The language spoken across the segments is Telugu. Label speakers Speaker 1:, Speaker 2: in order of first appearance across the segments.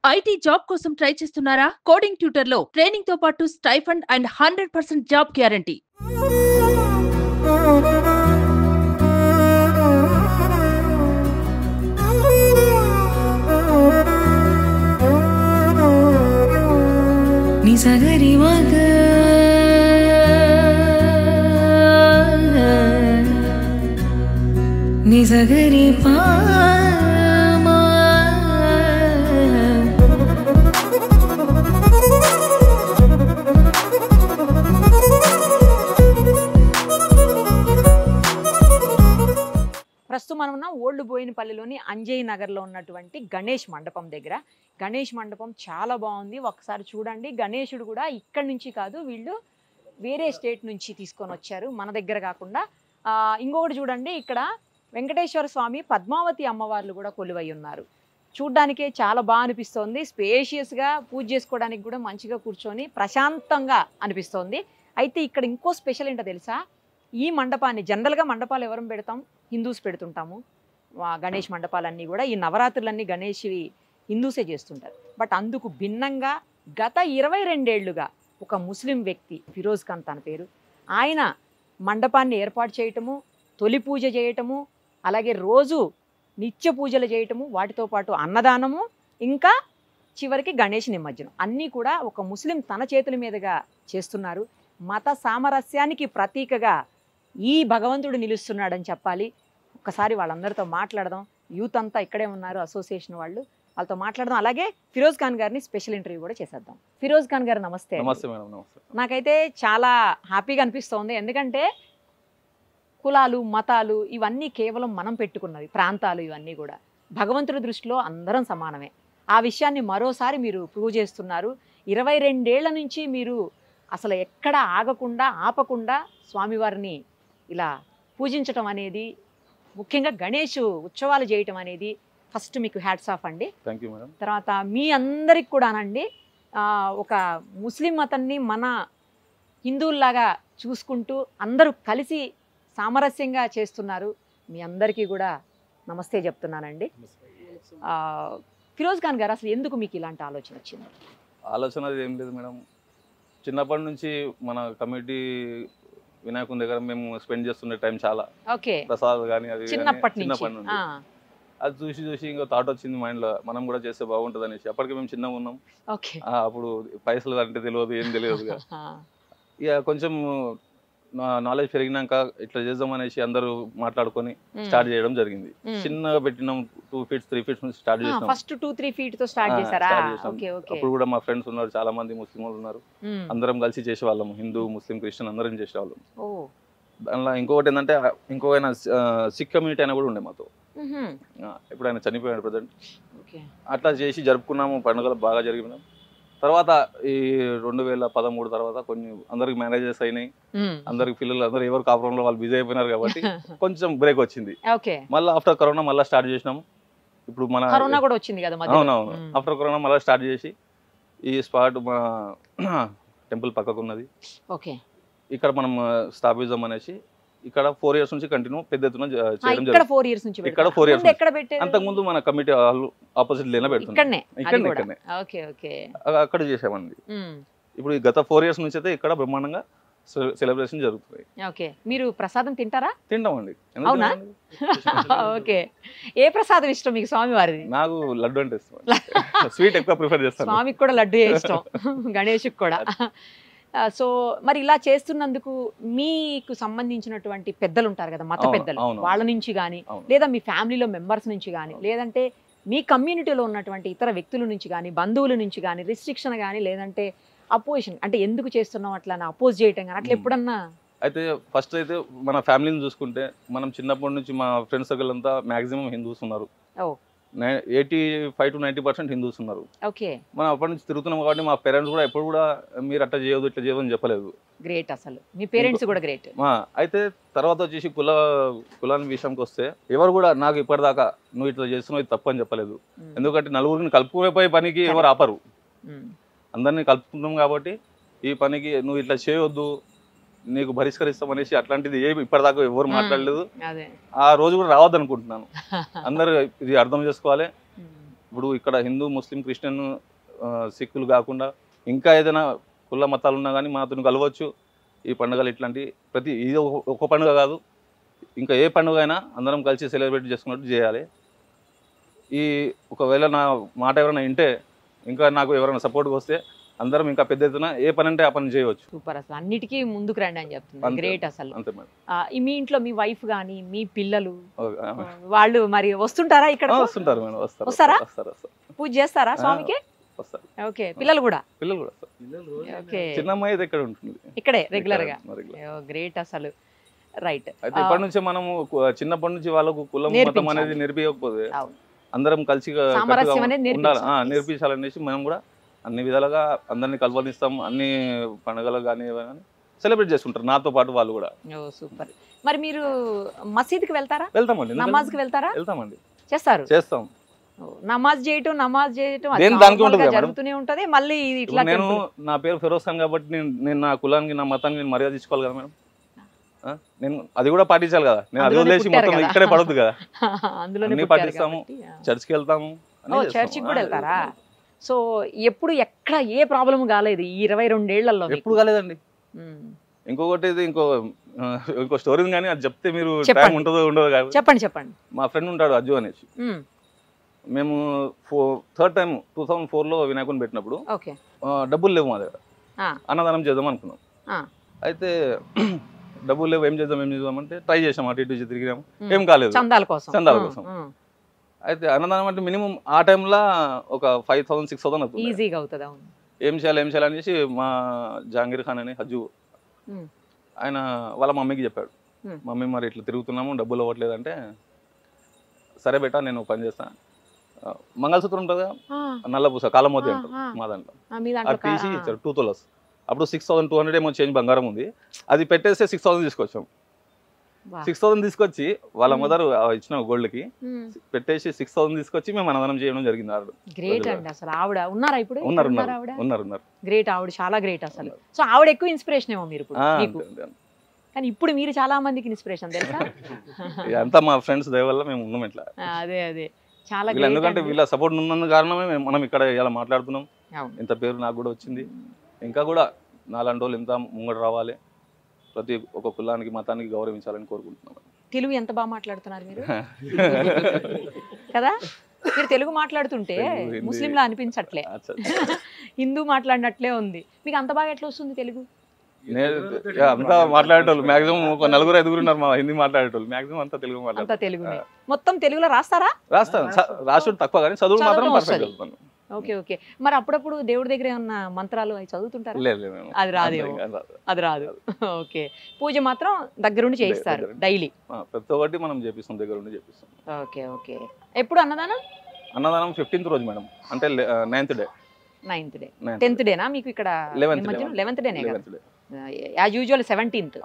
Speaker 1: ఐటీ జాబ్ కోసం ట్రై చేస్తున్నారా? కోడింగ్ ట్యూటర్లో ట్రైనింగ్ తో పాటు స్టైఫండ్ అండ్ 100% జాబ్ గ్యారంటీ.
Speaker 2: నిసగరి మగ నిసగరి పా
Speaker 3: ప్రస్తుతం మనం ఉన్న ఓల్డ్ బోయినపల్లిలోని అంజయ్ నగర్లో ఉన్నటువంటి గణేష్ మండపం దగ్గర. గణేష్ మండపం చాలా బాగుంది, ఒకసారి చూడండి. గణేశుడు కూడా ఇక్కడి నుంచి కాదు, వీళ్ళు వేరే స్టేట్ నుంచి తీసుకొని వచ్చారు, మన దగ్గర కాకుండా. ఇంకొకటి చూడండి, ఇక్కడ వెంకటేశ్వర స్వామి, పద్మావతి అమ్మవార్లు కూడా కొలువై ఉన్నారు. చూడ్డానికే చాలా బాగా అనిపిస్తోంది. స్పేషియస్గా పూజ చేసుకోవడానికి కూడా మంచిగా కూర్చొని ప్రశాంతంగా అనిపిస్తోంది. అయితే ఇక్కడ ఇంకో స్పెషల్ ఏంటో తెలుసా? ఈ మండపాన్ని జనరల్గా మండపాలు ఎవరం పెడతాం? హిందూస్ పెడుతుంటాము. గణేష్ మండపాలన్నీ కూడా, ఈ నవరాత్రులన్నీ గణేష్వి హిందూసే చేస్తుంటారు. బట్ అందుకు భిన్నంగా గత 22 ఏళ్లుగా ఒక ముస్లిం వ్యక్తి, ఫిరోజ్ ఖాన్ తన పేరు, ఆయన మండపాన్ని ఏర్పాటు చేయటము, తొలి పూజ చేయటము, అలాగే రోజు నిత్య పూజలు చేయటము, వాటితో పాటు అన్నదానము, ఇంకా చివరికి గణేష్ నిమజ్జనం అన్నీ కూడా ఒక ముస్లిం తన చేతుల మీదుగా చేస్తున్నారు. మత సామరస్యానికి ప్రతీకగా ఈ భగవంతుడు నిలుస్తున్నాడని చెప్పాలి. ఒక్కసారి వాళ్ళందరితో మాట్లాడదాం. యూత్ అంతా ఇక్కడే ఉన్నారు, అసోసియేషన్ వాళ్ళు, వాళ్ళతో మాట్లాడదాం. అలాగే ఫిరోజ్ ఖాన్ గారిని స్పెషల్ ఇంటర్వ్యూ కూడా చేసేద్దాం. ఫిరోజ్ ఖాన్ గారు నమస్తే.
Speaker 4: నమస్తే మేడం. నమస్తే.
Speaker 3: నాకైతే చాలా హ్యాపీగా అనిపిస్తోంది, ఎందుకంటే కులాలు మతాలు ఇవన్నీ కేవలం మనం పెట్టుకున్నవి, ప్రాంతాలు ఇవన్నీ కూడా భగవంతుడి దృష్టిలో అందరం సమానమే. ఆ విషయాన్ని మరోసారి మీరు ప్రూవ్ చేస్తున్నారు. 22 ఏళ్ల నుంచి మీరు అసలు ఎక్కడ ఆగకుండా ఆపకుండా స్వామివారిని ఇలా పూజించటం అనేది, ముఖ్యంగా గణేష్ ఉత్సవాలు చేయటం అనేది ఫస్ట్ మీకు హ్యాట్స్ ఆఫ్ అండి.
Speaker 4: Thank you madam.
Speaker 3: తర్వాత మీ అందరికి కూడానండి, ఒక ముస్లిం మతాన్ని మన హిందువుల్లాగా చూసుకుంటూ అందరూ కలిసి సామరస్యంగా చేస్తున్నారు. మీ అందరికీ కూడా నమస్తే చెప్తున్నానండి. ఫిరోజ్ ఖాన్ గారు, అసలు ఎందుకు మీకు ఇలాంటి ఆలోచన వచ్చింది?
Speaker 4: ఆలోచన ఏం లేదు మేడం, చిన్నప్పటి నుంచి మన కమిటీ వినాయకుని దగ్గర మేము స్పెండ్ చేస్తుండే టైం చాలా.
Speaker 3: ఓకే,
Speaker 4: ప్రసాద్ కానీ అది
Speaker 3: చిన్నప్పటి నుంచి
Speaker 4: అది చూసి ఇంకా థాట్ వచ్చింది మైండ్లో, మనం కూడా చేస్తే బాగుంటుంది అనేసి. అప్పటికి మేము చిన్నగా ఉన్నాం.
Speaker 3: ఓకే,
Speaker 4: అప్పుడు పైసలు అంటే తెలియదు, ఏం తెలియదు. ఇక కొంచెం నాలెడ్జ్ పెరిగినాక ఇట్లా చేద్దాం అనేసి అందరూ మాట్లాడుకొని స్టార్ట్ చేయడం జరిగింది. చిన్నగా పెట్టినాం, 2 feet 3 feet నుంచి స్టార్ట్ చేసినాం.
Speaker 3: ఫస్ట్ 2-3 feet తో స్టార్ట్ చేశారా? Okay okay.
Speaker 4: అప్పుడు కూడా మా ఫ్రెండ్స్ ఉన్నారు, చాలా మంది ముస్లిం వాళ్ళు ఉన్నారు, అందరం కలిసి చేసేవాళ్ళం. హిందూ ముస్లిం క్రిస్టియన్ అందరం చేసేవాళ్ళం. దానిలో ఇంకొకటి ఏంటంటే, ఇంకొక సిక్ కమ్యూనిటీ అయినా కూడా ఉండే మాతో. ఇప్పుడు ఆయన చనిపోయాడు ప్రజెంట్. అట్లా చేసి జరుపుకున్నాము, పండుగలు బాగా జరిగినాం. తర్వాత ఈ 2013 తర్వాత కొన్ని అందరికి మ్యారేజెస్ అయినాయి, అందరికి పిల్లలు, అందరూ ఎవరు కాపురంలో వాళ్ళు బిజీ అయిపోయినారు కాబట్టి కొంచెం బ్రేక్ వచ్చింది. మళ్ళీ ఆఫ్టర్ కరోనా మళ్ళీ స్టార్ట్ చేసినాం. ఇప్పుడు మన
Speaker 3: కరోనా కూడా వచ్చింది కదా.
Speaker 4: అవునవును, ఆఫ్టర్ కరోనా మళ్ళీ స్టార్ట్ చేసి ఈ స్పాట్ మన టెంపుల్ పక్కకు ఉన్నది, ఇక్కడ మనం స్థాపిద్దాం అనేసి ఇక్కడ 4 years నుంచి కంటిన్యూ పెద్ద ఎత్తున చేయడం జరిగింది.
Speaker 3: 4 years నుంచి
Speaker 4: ఇక్కడ 4 years అంతకుముందు మన కమిటీ ఆపోజిట్ లేనా పెడుతున్నాం, ఇక్కడనే అక్కడ చేసామండి. ఇప్పుడు గత 4 years నుంచి అయితే ఇక్కడ బ్రహ్మాండంగా సెలబ్రేషన్ జరుగుతుంది.
Speaker 3: ఓకే, మీరు ప్రసాదం తింటారా?
Speaker 4: తింటామండి.
Speaker 3: అవునా? ఓకే, ఏ ప్రసాదం ఇష్టం మీకు స్వామివారిది?
Speaker 4: నాకు లడ్డు అంటే ఇష్టం, స్వీట్ ఎక్కువ ప్రిఫర్ చేస్తాను.
Speaker 3: స్వామికి కూడా లడ్డు ఇష్టం, గణేష్కి కూడా. సో మరి ఇలా చేస్తున్నందుకు మీకు సంబంధించినటువంటి పెద్దలు ఉంటారు కదా, మత పెద్దలు, వాళ్ళ నుంచి కానీ, లేదా మీ ఫ్యామిలీలో మెంబర్స్ నుంచి కానీ, లేదంటే మీ కమ్యూనిటీలో ఉన్నటువంటి ఇతర వ్యక్తుల నుంచి కానీ, బంధువుల నుంచి కానీ రిస్ట్రిక్షన్ కానీ, లేదంటే అపోజిషన్, అంటే ఎందుకు చేస్తున్నాం అట్లా అపోజ్ చేయటం కానీ అట్లా ఎప్పుడన్నా?
Speaker 4: అయితే ఫస్ట్ అయితే మన ఫ్యామిలీని చూసుకుంటే, మనం చిన్నప్పటి నుంచి మా ఫ్రెండ్స్ సర్కిల్ అంతా మాక్సిమం హిందూస్ ఉన్నారు. 85 to 90% హిందూస్ ఉన్నారు. మనం అప్పటి నుంచి తిరుగుతున్నాం కాబట్టి మా పేరెంట్స్ కూడా ఎప్పుడు కూడా మీరు అట్లా చేయదు ఇట్లా చేయదు అని చెప్పలేదు.
Speaker 3: గ్రేట్, అసలు మీ పేరెంట్స్ కూడా గ్రేట్.
Speaker 4: అయితే తర్వాత వచ్చేసి కులాన్ని విషయంకి వస్తే, ఎవరు కూడా నాకు ఇప్పటిదాకా నువ్వు ఇట్లా చేస్తున్నావు ఇది తప్పు అని చెప్పలేదు. ఎందుకంటే నలుగురిని కలుపుకునే పనికి ఎవరు ఆపరు, అందరినీ కలుపుకుంటాం కాబట్టి ఈ పనికి నువ్వు ఇట్లా చేయొద్దు, నీకు బహిష్కరిస్తాం అనేసి అట్లాంటిది ఇప్పటిదాకా ఎవరు మాట్లాడలేదు. ఆ రోజు కూడా రావద్దు అనుకుంటున్నాను. అందరూ ఇది అర్థం చేసుకోవాలి. ఇప్పుడు ఇక్కడ హిందూ ముస్లిం క్రిస్టియన్ సిక్కులు కాకుండా ఇంకా ఏదైనా కుల మతాలు ఉన్నా కానీ మాతో కలవచ్చు. ఈ పండుగలు ఇట్లాంటి ఇది ఒక పండుగ కాదు, ఇంకా ఏ పండుగ అయినా అందరం కలిసి సెలబ్రేట్ చేసుకున్నట్టు చేయాలి. ఒకవేళ నా మాట ఎవరైనా వింటే, ఇంకా నాకు ఎవరైనా సపోర్ట్గా వస్తే అందరం ఇంకా పెద్ద ఎత్తున ఏ పని అంటే ఆ పని చేయవచ్చు.
Speaker 3: సూపర్, అసలు అన్నిటికీ ముందుకు రండి అని చెప్తున్నారు. గ్రేట్ అసలు.
Speaker 4: అంతే మేడం.
Speaker 3: మీ ఇంట్లో మీ వైఫ్ గానీ మీ పిల్లలు వాళ్ళు మరి వస్తుంటారా ఇక్కడ?
Speaker 4: వస్తుంటారు మేడం.
Speaker 3: వస్తారా?
Speaker 4: వస్తారు.
Speaker 3: పూజ చేస్తారా స్వామికి?
Speaker 4: వస్తారు.
Speaker 3: ఓకే, పిల్లలు కూడా
Speaker 4: వస్తారు.
Speaker 3: ఓకే,
Speaker 4: చిన్న అమ్మాయి ఇక్కడ ఉంటుంది,
Speaker 3: ఇక్కడే రెగ్యులర్ గా. గ్రేట్ అసలు. రైట్.
Speaker 4: అయితే ఇప్పటి నుంచి మనము చిన్నప్పటి నుంచి వాళ్ళకు కులం మతం అనేది నేర్పించకపోతే అందరం కలిసి నేర్పించాలనేసి మనం కూడా అన్ని విధాలుగా అందరినీ కలవనిస్తాం. అన్ని పండుగలు కానీ సెలబ్రేట్ చేసుకుంటారు నాతో పాటు వాళ్ళు కూడా.
Speaker 3: సూపర్. మరి మీరు మసీద్కి వెళ్తారా?
Speaker 4: వెళ్తామండి.
Speaker 3: నమాజ్కి వెళ్తారా?
Speaker 4: వెళ్తామండి.
Speaker 3: చేస్తాం. నమాజ్ చేయటం జరుగుతూనే ఉంటది. మళ్ళీ ఇట్లా
Speaker 4: నేను నా పేరు ఫిరోజ్ ఖాన్ కాబట్టి నేను నా కులానికి నా మతానికి నేను మర్యాద ఇచ్చుకోవాలి కదా మేడం. నేను అది కూడా పాటించాలి కదా. నేను అది వదిలేసి మొత్తం ఇక్కడే పడద్దు కదా. అన్ని పాటిస్తాము, చర్చ్కి వెళ్తాము.
Speaker 3: చర్చికి కూడా వెళ్తారా? సో ఎప్పుడు ఎక్కడ ఏ ప్రాబ్లం కాలేదు ఈ 22 ఏళ్లలో?
Speaker 4: ఎప్పుడు కాలేదండి. ఇంకొకటి ఇంకో స్టోరీ కానీ అది చెప్తే మీరు టైం ఉంటుందో ఉండదో కాదు.
Speaker 3: చెప్పండి.
Speaker 4: మా ఫ్రెండ్ ఉంటాడు అజ్జు అనేసి. మేము థర్డ్ టైం 2004లో వినాయకుని పెట్టినప్పుడు డబ్బులు లేవు మా దగ్గర. అన్నదానం చేద్దాం అనుకున్నాం. అయితే డబ్బులు లేవు, ఏం చేద్దాం అంటే ట్రై చేసాం. అటు ఇటు తిరిగినాము, ఏం కాలేదు. చందాల కోసం. అయితే అన్నదానం అంటే మినిమం ఆ టైంలో ఒక 5,000-6,000 అవుతుంది.
Speaker 3: ఈజీగా అవుతుంది.
Speaker 4: ఏం చేయాలి అనేసి మా జహాంగీర్ ఖాన్ అని హజ్జు ఆయన వాళ్ళ మమ్మీకి చెప్పాడు. మమ్మీ మరి ఇట్లా తిరుగుతున్నాము, డబ్బులు అవ్వట్లేదు అంటే, సరే బేటా నేను పని చేస్తాను, మంగళసూత్రం ఉంటుంది కదా నల్లపూస కాలమోతి అంటారు మా దాంట్లో, అది తీసి ఇచ్చారు 2 తులాస్. అప్పుడు 6,200 ఏమో చేంజ్ బంగారం ఉంది. అది పెట్టేస్తే 6,000 తీసుకొచ్చాం. 6,000 తీసుకొచ్చి వాళ్ళ మదర్ ఇచ్చిన గోల్డ్కి పెట్టేసి 6,000 తీసుకొచ్చి మేము అన్నదానం చేయడం జరిగింది.
Speaker 3: గ్రేట్ అండి అసలు. ఆవిడ ఉన్నారా ఇప్పుడు?
Speaker 4: ఉన్నారు.
Speaker 3: గ్రేట్, ఆవిడ చాలా గ్రేట్ అసలు. సో ఆవిడ ఎక్కువ ఇన్స్పిరేషన్ ఏమో మీరు కానీ ఇప్పుడు మీరు చాలా మందికి ఇన్స్పిరేషన్ తెలుసా?
Speaker 4: అంతా మా ఫ్రెండ్స్ దయ వల్ల మేము ఉన్నాం ఇట్లా.
Speaker 3: అదే చాలా.
Speaker 4: ఎందుకంటే వీళ్ళ సపోర్ట్ ఉన్నందు కారణమే మనం ఇక్కడ ఇలా మాట్లాడుతున్నాం. ఇంత పేరు నాకు కూడా వచ్చింది. ఇంకా కూడా నాలాంటి వాళ్ళు ఇంత ముంగడు రావాలి, ప్రతి ఒక్క కులానికి మతానికి గౌరవించాలని కోరుకుంటున్నాను.
Speaker 3: తెలుగు ఎంత బాగా మాట్లాడుతున్నారు మీరు కదా. మీరు తెలుగు మాట్లాడుతుంటే ముస్లింలా అనిపించట్లే, హిందూ మాట్లాడినట్లే ఉంది. మీకు అంత బాగా ఎట్లా వస్తుంది తెలుగు?
Speaker 4: అంతా మాట్లాడేటోళ్ళు మాక్సిమం ఒక 4-5 ఉన్నారు మా హిందీ మాట్లాడేటోళ్ళు. మాక్సిమం అంతా తెలుగు
Speaker 3: మాట్లాడతారు. మొత్తం తెలుగులో రాస్తారా?
Speaker 4: రాస్తాను. రాసుడు తక్కువ కానీ చదువు మాత్రం పర్ఫెక్ట్ చదువుతాను.
Speaker 3: ఓకే. మరి అప్పుడప్పుడు దేవుడి దగ్గర ఏమన్నా మంత్రాలు అవి చదువుతుంటారా? అది రాదు. ఓకే. పూజ మాత్రం దగ్గరుండి చేయిస్తారు డైలీ?
Speaker 4: ప్రతి ఒక్కటి మనం చేపిస్తాం, దగ్గరుండి చేపిస్తాం.
Speaker 3: ఓకే. ఎప్పుడు అన్నదానం?
Speaker 4: 15th రోజు మేడం, అంటే 9th డే.
Speaker 3: 10th డేనా మీకు ఇక్కడ? 11th డేనే కదా. As usual 17th.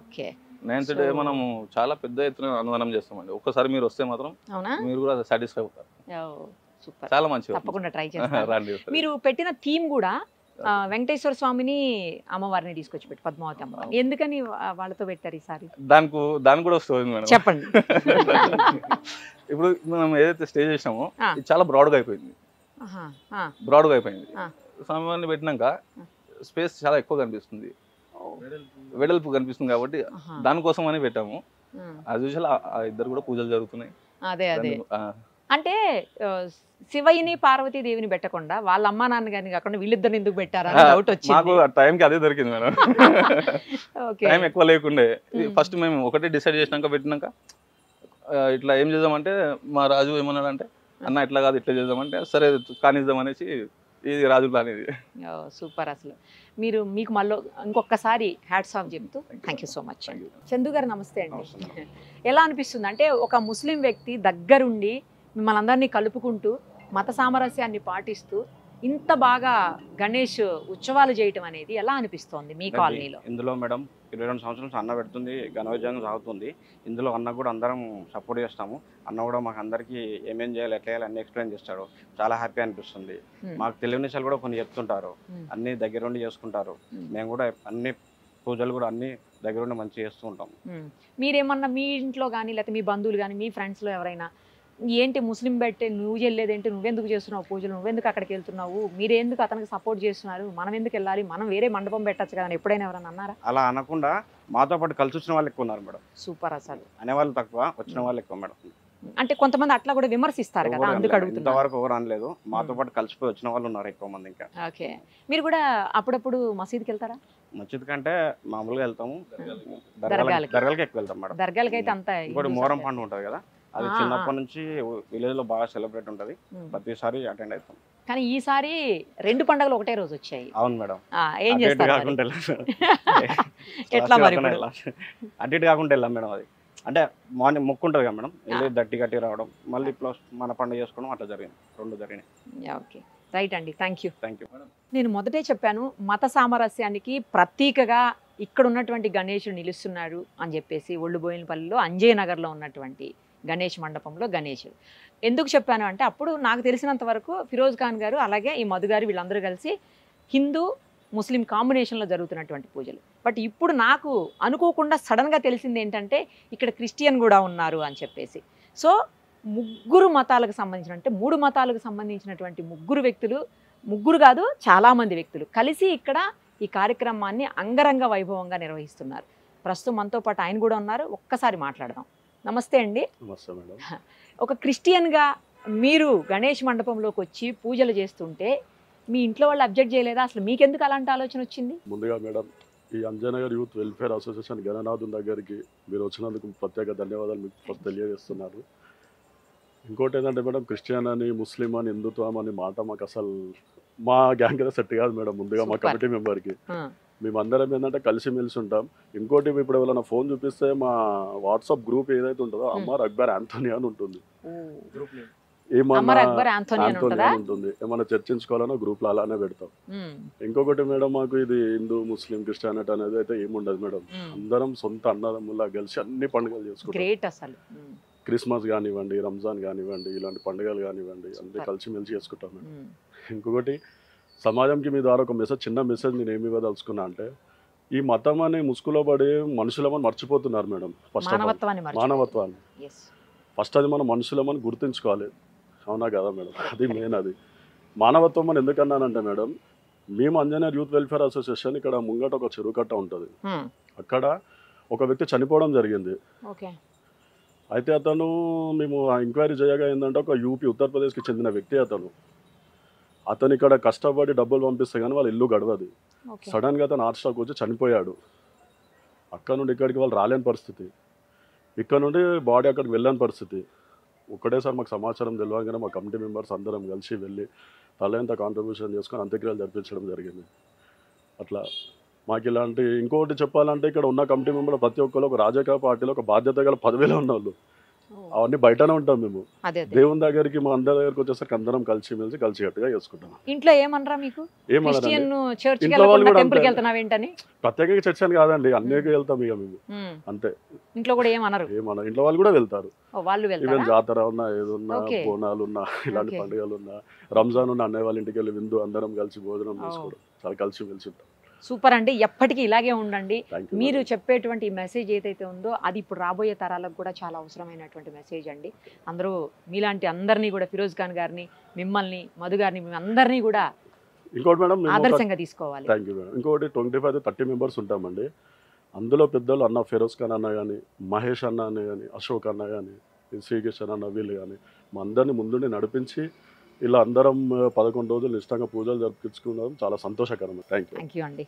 Speaker 3: Okay.
Speaker 4: 9th day మనము చాలా పెద్ద ఎత్తున అన్నదానం చేస్తామండి. ఒక్కసారి మీరు వస్తే మాత్రం మీరు కూడా సాటిస్ఫై అవుతారు.
Speaker 3: సూపర్,
Speaker 4: చాలా మంచిది.
Speaker 3: తప్పకుండా ట్రై చేస్తాను. మీరు పెట్టిన థీమ్ కూడా వెంకటేశ్వర స్వామిని అమ్మవారిని తీసుకొచ్చి పెట్టి పద్మావతి అమ్మవారిని ఎందుకని వాళ్ళతో పెట్టారు ఈసారి?
Speaker 4: దానికి కూడా స్టోరీ మేడం,
Speaker 3: చెప్పండి.
Speaker 4: ఇప్పుడు మనం ఏదైతే స్టే చేసామో ఇది చాలా బ్రాడ్గా అయిపోయింది. స్వామివారిని పెట్టినాక స్పేస్ చాలా ఎక్కువ కనిపిస్తుంది, వెడల్పు కనిపిస్తుంది. కాబట్టి దానికోసం అని పెట్టాము. అది చూసి ఇద్దరు కూడా పూజలు జరుగుతున్నాయి.
Speaker 3: అదే అంటే శివయ్యని పార్వతీదేవిని పెట్టకుండా వాళ్ళ అమ్మా నాన్న గారిని కాకుండా వీళ్ళిద్దరిని ఎందుకు పెట్టారా డౌట్ వచ్చింది.
Speaker 4: మాకు ఆ టైంకి అదే దొరికింది మేడం. టైం ఎక్కువ లేకుండే. ఫస్ట్ మేము ఒకటే డిసైడ్ చేసినాక పెట్టినాక ఇట్లా ఏం చేద్దామంటే మా రాజు ఏమన్నాడంటే, అన్న ఇట్లా కాదు ఇట్లా చేద్దామంటే, సరే కానిద్దాం అనేసి ఇది రాజు ప్లాన్ ఇది.
Speaker 3: సూపర్. అసలు మీకు మళ్ళీ ఇంకొకసారి హ్యాట్స్ ఆఫ్ చెప్తూ thank you so much. Chandu గారు నమస్తే అండి. ఎలా అనిపిస్తుంది అంటే ఒక ముస్లిం వ్యక్తి దగ్గరుండి మిమ్మల్ని అందరినీ కలుపుకుంటూ మత సామరస్యాన్ని పాటిస్తూ ఇంత బాగా గణేష్ ఉత్సవాలు చేయటం అనేది ఎలా అనిపిస్తోంది మీ కాలనీలో?
Speaker 5: ఇందులో మేడం 22 సంవత్సరాలు అన్న పెడుతుంది, ఘనవిజయంగా సాగుతుంది. ఇందులో అన్న కూడా అందరం సపోర్ట్ చేస్తాము. అన్న కూడా మాకు అందరికీ ఏమేం చేయాలి ఎట్లా చేయాలి అన్ని ఎక్స్ప్లెయిన్ చేస్తాడు. చాలా హ్యాపీ అనిపిస్తుంది. మాకు తెలియని విషయాలు కూడా కొన్ని చెప్తుంటారు, అన్ని దగ్గరుండి చేసుకుంటారు. మేము కూడా అన్ని పూజలు కూడా అన్ని దగ్గరుండి మంచిగా చేస్తూ ఉంటాము.
Speaker 3: మీరేమన్నా మీ ఇంట్లో కానీ లేకపోతే మీ బంధువులు కానీ మీ ఫ్రెండ్స్లో ఎవరైనా ఏంటి ముస్లిం బట్టే నువ్వు వెళ్ళేదేంటి, నువ్వెందుకు చేస్తున్నావు పూజలు, నువ్వెందుకు అక్కడికి వెళ్తున్నావు, మీరెందుకు అతనికి సపోర్ట్ చేస్తున్నారు, మనం ఎందుకు వెళ్ళాలి, మనం వేరే మండపం పెట్టచ్చు కదా ఎప్పుడైనా ఎవరైనా అన్నారా?
Speaker 5: అలా అనకుండా మాతో పాటు కలిసి వచ్చిన వాళ్ళు ఎక్కువ ఉన్నారు మేడం.
Speaker 3: సూపర్. అసలు
Speaker 5: అనేవాళ్ళు తక్కువ, వచ్చిన వాళ్ళు ఎక్కువ మేడం.
Speaker 3: అంటే కొంతమంది అట్లా కూడా విమర్శిస్తారు కదా, అందుకు అడుగుతున్నారు.
Speaker 5: ఇంతవరకు ఎవరు అనలేదు, మాతో పాటు కలిసిపోయి వచ్చిన వాళ్ళు ఉన్నారు ఎక్కువ మంది. ఇంకా
Speaker 3: ఓకే, మీరు కూడా అప్పుడప్పుడు మసీద్కి వెళ్తారా?
Speaker 5: మస్జిద్ కంటే మామూలుగా వెళ్తాము,
Speaker 3: దర్గాలకి.
Speaker 5: దర్గాలకి ఎక్కువ వెళ్తాం మేడం.
Speaker 3: దర్గాలకి అయితే అంత
Speaker 5: ఇంకోటి మొహరం పండుగ ఉంటది కదా, అది చిన్నప్పటి నుంచి విలేజ్ లో బాగా సెలబ్రేట్ ఉంటది, ప్రతిసారి అటెండ్ అవుతాం.
Speaker 3: కానీ ఈసారి 2 పండుగలు ఒకటే రోజు వచ్చాయి.
Speaker 5: అవును మేడం.
Speaker 3: ఏం చేస్తారు
Speaker 5: కాకుండా
Speaker 3: ఎట్లా మరి
Speaker 5: అటు ఇటు కాకుండా వెళ్ళాం మేడం. అది అంటే మార్నింగ్ మొక్కు ఉంటుంది కదా మేడం, వెళ్ళి దట్టి కట్టి రావడం, మళ్ళీ ప్లస్ మన పండుగ చేసుకోవడం, అట్లా జరిగింది, 2 జరిగినాయి.
Speaker 3: ఓకే, రైట్ అండి, థ్యాంక్ యూ.
Speaker 5: మేడం.
Speaker 3: నేను మొదటే చెప్పాను, మత సామరస్యానికి ప్రతీకగా ఇక్కడ ఉన్నటువంటి గణేశుడు నిలుస్తున్నాడు అని చెప్పేసి ఒళ్ళుబోయినపల్లిలో అంజయ్ నగర్లో ఉన్నటువంటి గణేష్ మండపంలో గణేశుడు. ఎందుకు చెప్పాను అంటే, అప్పుడు నాకు తెలిసినంత వరకు ఫిరోజ్ ఖాన్ గారు అలాగే ఈ మధు గారు వీళ్ళందరూ కలిసి హిందూ ముస్లిం కాంబినేషన్లో జరుగుతున్నటువంటి పూజలు. బట్ ఇప్పుడు నాకు అనుకోకుండా సడన్గా తెలిసింది ఏంటంటే ఇక్కడ క్రిస్టియన్ కూడా ఉన్నారు అని చెప్పేసి. సో 3 మతాలకు సంబంధించిన, అంటే 3 మతాలకు సంబంధించినటువంటి 3 వ్యక్తులు, 3 కాదు చాలామంది వ్యక్తులు కలిసి ఇక్కడ ఈ కార్యక్రమాన్ని అంగరంగ వైభవంగా నిర్వహిస్తున్నారు. ప్రస్తుతం మనతో పాటు ఆయన కూడా ఉన్నారు, ఒక్కసారి మాట్లాడదాం. నమస్తే అండి.
Speaker 6: నమస్తే మేడం.
Speaker 3: ఒక క్రిస్టియన్గా మీరు గణేష్ మండపంలోకి వచ్చి పూజలు చేస్తుంటే మీ ఇంట్లో వాళ్ళు అబ్జెక్ట్ చేయలేదా? అసలు మీకెందుకు అలాంటి ఆలోచన వచ్చింది?
Speaker 6: ముందుగా మేడం, ఈ అంజనగర్ యూత్ వెల్ఫేర్ అసోసియేషన్ గణనాథుని దగ్గరికి మీరు వచ్చినందుకు ప్రత్యేక ధన్యవాదాలు మీకు ఫస్ట్ తెలియజేస్తున్నారు. ఇంకోటి ఏంటంటే మేడం, క్రిస్టియన్ అని, ముస్లిం అని, హిందుత్వం అని మాట మాకు అసలు మా గ్యాంగ్ కదా సెట్ కాదు మేడం. ముందుగా మా కమిటీ మెంబర్కి మేమందరం ఏంటంటే కలిసిమెలిసి ఉంటాం. ఇంకోటి ఇప్పుడు ఎవరైనా ఫోన్ చూపిస్తే మా వాట్సాప్ గ్రూప్ ఏదైతే ఉంటుందో అమ్మార్ అక్బర్ ఆంథోనీ అని ఉంటుంది. ఉంటుంది, ఏమన్నా చర్చించుకోవాలన్నా గ్రూప్ లో అలానే పెడతాం. ఇంకొకటి మేడం, మాకు ఇది హిందూ ముస్లిం క్రిస్టియానిటీ అనేది అయితే ఏముండదు మేడం. అందరం సొంత అన్నదమ్ములా కలిసి అన్ని పండుగలు చేసుకుంటాం. క్రిస్మస్ కానివ్వండి, రంజాన్ కానివ్వండి, ఇలాంటి పండుగలు కానివ్వండి, అన్ని కలిసిమెలిసి చేసుకుంటాం మేడం. ఇంకొకటి సమాజంకి మీ ద్వారా ఒక చిన్న మెసేజ్ నేను ఏమి ఇవ్వదలుచుకున్నా అంటే, ఈ మతం అని ముసుగులో పడి మనుషులమని మర్చిపోతున్నారు మేడం. ఫస్ట్ మానవత్వాన్ని ఫస్ట్ అది మనం మనుషులమని గుర్తుంచుకోవాలి. అవునా కదా మేడం? అది మెయిన్. అది మానవత్వం అని ఎందుకన్నానంటే మేడం, మేము అంజనీర్ యూత్ వెల్ఫేర్ అసోసియేషన్ ఇక్కడ ముంగట ఒక చెరువు కట్ట ఉంటుంది. అక్కడ ఒక వ్యక్తి చనిపోవడం జరిగింది. అయితే అతను మేము ఎంక్వైరీ చేయగా ఏంటంటే ఒక యూపీ ఉత్తరప్రదేశ్కి చెందిన వ్యక్తి. అతను ఇక్కడ కష్టపడి డబ్బులు పంపిస్తే కానీ వాళ్ళ ఇల్లు గడవదు. సడన్గా అతను హార్ట్ స్ట్రోక్ వచ్చి చనిపోయాడు. అక్కడ నుండి ఇక్కడికి వాళ్ళు రాలేని పరిస్థితి, ఇక్కడ నుండి బాడీ అక్కడికి వెళ్ళని పరిస్థితి. ఒకటేసారి మాకు సమాచారం తెలియగానే మా కమిటీ మెంబర్స్ అందరం కలిసి వెళ్ళి తలంత కాంట్రిబ్యూషన్ చేసుకొని అంత్యక్రియలు జరిపించడం జరిగింది. అట్లా మాకు ఇలాంటి ఇంకోటి చెప్పాలంటే, ఇక్కడ ఉన్న కమిటీ మెంబర్లు ప్రతి ఒక్కరు ఒక రాజకీయ పార్టీలో ఒక బాధ్యత గల పదవిలో ఉన్న వాళ్ళు. అవన్నీ బయటనే ఉంటాం మేము. దేవుని దగ్గరికి మా అందరి దగ్గరికి వచ్చేసరికి అందరం కలిసి కలిసికట్టుగా చేసుకుంటాం.
Speaker 3: ఇంట్లో ఏమనరా మీకు?
Speaker 6: ప్రత్యేకంగా చర్చ అని కాదండి, అన్నిటికీ వెళ్తాం ఇక మేము అంతే.
Speaker 3: ఇంట్లో కూడా ఏమన్నారు?
Speaker 6: ఇంట్లో వాళ్ళు కూడా వెళ్తారు. ఈవెన్ జాతర ఉన్నా, ఏదున్నా, బోనాలు ఉన్నా, ఇలాంటి పండుగలు ఉన్నా, రంజాన్ ఉన్న అన్నయ్య వాళ్ళ ఇంటికి వెళ్ళి విందు అందరం కలిసి భోజనం చేసుకోవడం, చాలా కలిసి మెలిసి ఉంటాం.
Speaker 3: సూపర్ అండి, ఎప్పటికీ ఇలాగే ఉండండి. మీరు చెప్పేటువంటి మెసేజ్ ఏదైతే ఉందో అది ఇప్పుడు రాబోయే తరాలకు కూడా చాలా అవసరమైనటువంటి మెసేజ్ అండి. అందరూ మీలాంటి అందరినీ కూడా, ఫిరోజ్ ఖాన్ గారిని, మిమ్మల్ని, మధు గారిని, అందరినీ కూడా
Speaker 6: ఇంకోటి మేడం
Speaker 3: ఆదర్శంగా తీసుకోవాలి.
Speaker 6: Thank you madam. ఇంకోటి 25-30 మెంబర్స్ ఉంటామండి. అందులో పెద్దలు అన్న ఫిరోజ్ ఖాన్ అన్న కానీ, మహేష్ అన్న అని కానీ, అశోక్ అన్న కానీ, శ్రీకృష్ణ అన్న, వీళ్ళు కానీ మా అందరినీ ముందుండి నడిపించి ఇలా అందరం 11 రోజులు ఇష్టంగా పూజలు జరిపించుకున్నాం. చాలా సంతోషకరం. థ్యాంక్ యూ
Speaker 3: అండి.